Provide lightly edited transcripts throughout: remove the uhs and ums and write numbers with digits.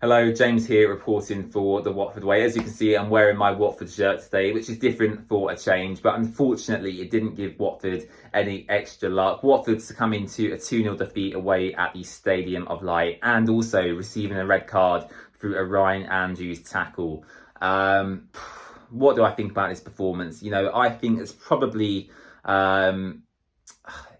Hello, James here reporting for The Watford Way. As you can see, I'm wearing my Watford shirt today, which is different for a change, but unfortunately it didn't give Watford any extra luck. Watford succumbing to a 2-0 defeat away at the Stadium of Light and also receiving a red card through a Ryan Andrews tackle. What do I think about this performance? I think it's probably...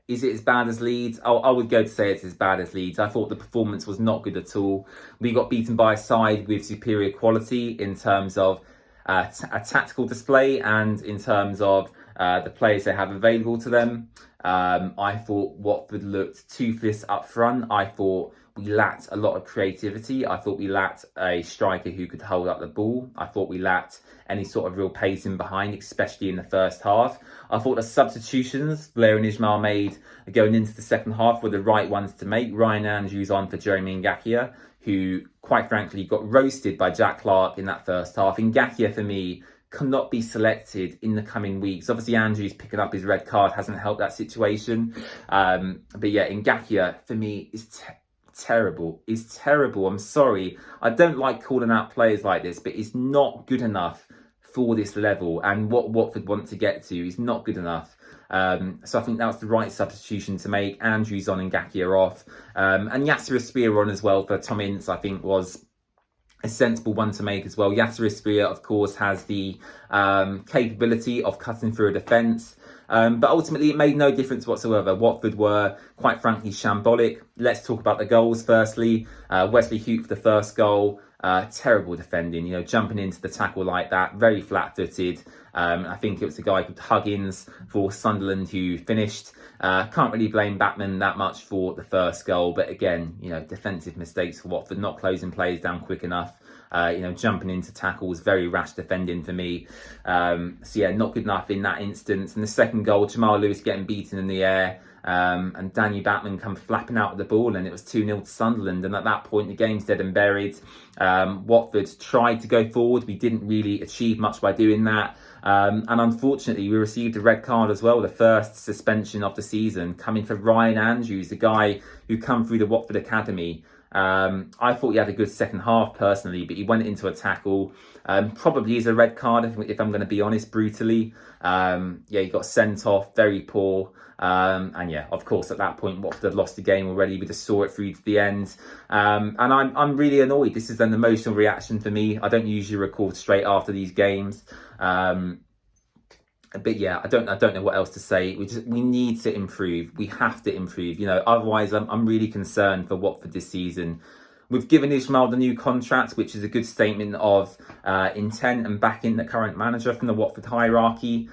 Is it as bad as Leeds? I would go to say it's as bad as Leeds. I thought the performance was not good at all. We got beaten by a side with superior quality in terms of a tactical display and in terms of the players they have available to them. I thought Watford looked toothless up front. I thought we lacked a lot of creativity. I thought we lacked a striker who could hold up the ball. I thought we lacked any sort of real pace in behind, especially in the first half. I thought the substitutions Blair and Ismail made going into the second half were the right ones to make. Ryan Andrews on for Jeremy Ngakia, who quite frankly got roasted by Jack Clark in that first half. Ngakia, for me, cannot be selected in the coming weeks. Obviously, Andrews picking up his red card hasn't helped that situation. But yeah, Ngakia, for me, is terrible. Is terrible. I'm sorry. I don't like calling out players like this, but he's not good enough for this level, and what Watford want to get to is not good enough. So I think that was the right substitution to make. Andrews on and Ngakia off. And Yasser Asprilla on as well for Tom Ince, I think was a sensible one to make as well. Yasser Asprilla, of course, has the capability of cutting through a defence. But ultimately, it made no difference whatsoever. Watford were, quite frankly, shambolic. Let's talk about the goals firstly. Wesley Hoot for the first goal. Terrible defending, jumping into the tackle like that. Very flat-footed. I think it was a guy called Huggins for Sunderland who finished. Can't really blame Batman that much for the first goal. But again, defensive mistakes for Watford, not closing players down quick enough. Jumping into tackles, very rash defending for me. So yeah, not good enough in that instance. And the second goal, Jamal Lewis getting beaten in the air. And Danny Batman come flapping out of the ball, and it was 2-0 to Sunderland. And at that point, the game's dead and buried. Watford tried to go forward. We didn't really achieve much by doing that. And unfortunately, we received a red card as well, the first suspension of the season, coming for Ryan Andrews, the guy who come through the Watford Academy. I thought he had a good second half personally, but he went into a tackle. Probably is a red card if I'm going to be honest, brutally. He got sent off, very poor. And yeah, of course, at that point, Watford had lost the game already. We just saw it through to the end. And I'm really annoyed. This is an emotional reaction for me. I don't usually record straight after these games. But yeah, I don't know what else to say. We need to improve. We have to improve. Otherwise, I'm really concerned for Watford this season. We've given Ismail the new contract, which is a good statement of intent and backing the current manager from the Watford hierarchy.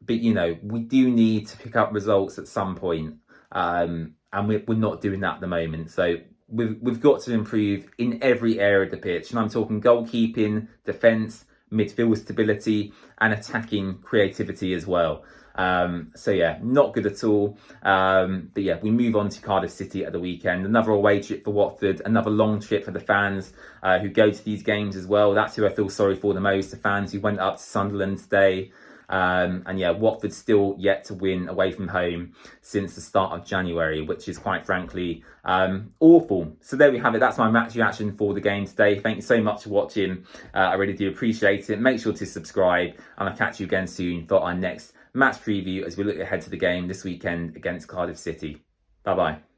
But we do need to pick up results at some point, and we're not doing that at the moment. So we've got to improve in every area of the pitch, and I'm talking goalkeeping, defence, midfield stability, and attacking creativity as well. So yeah, not good at all. But yeah, we move on to Cardiff City at the weekend. Another away trip for Watford, another long trip for the fans who go to these games as well. That's who I feel sorry for the most, the fans who went up to Sunderland today. And yeah, Watford's still yet to win away from home since the start of January, which is quite frankly awful. So there we have it. That's my match reaction for the game today. Thank you so much for watching. I really do appreciate it. Make sure to subscribe, and I'll catch you again soon for our next match preview as we look ahead to the game this weekend against Cardiff City. Bye-bye.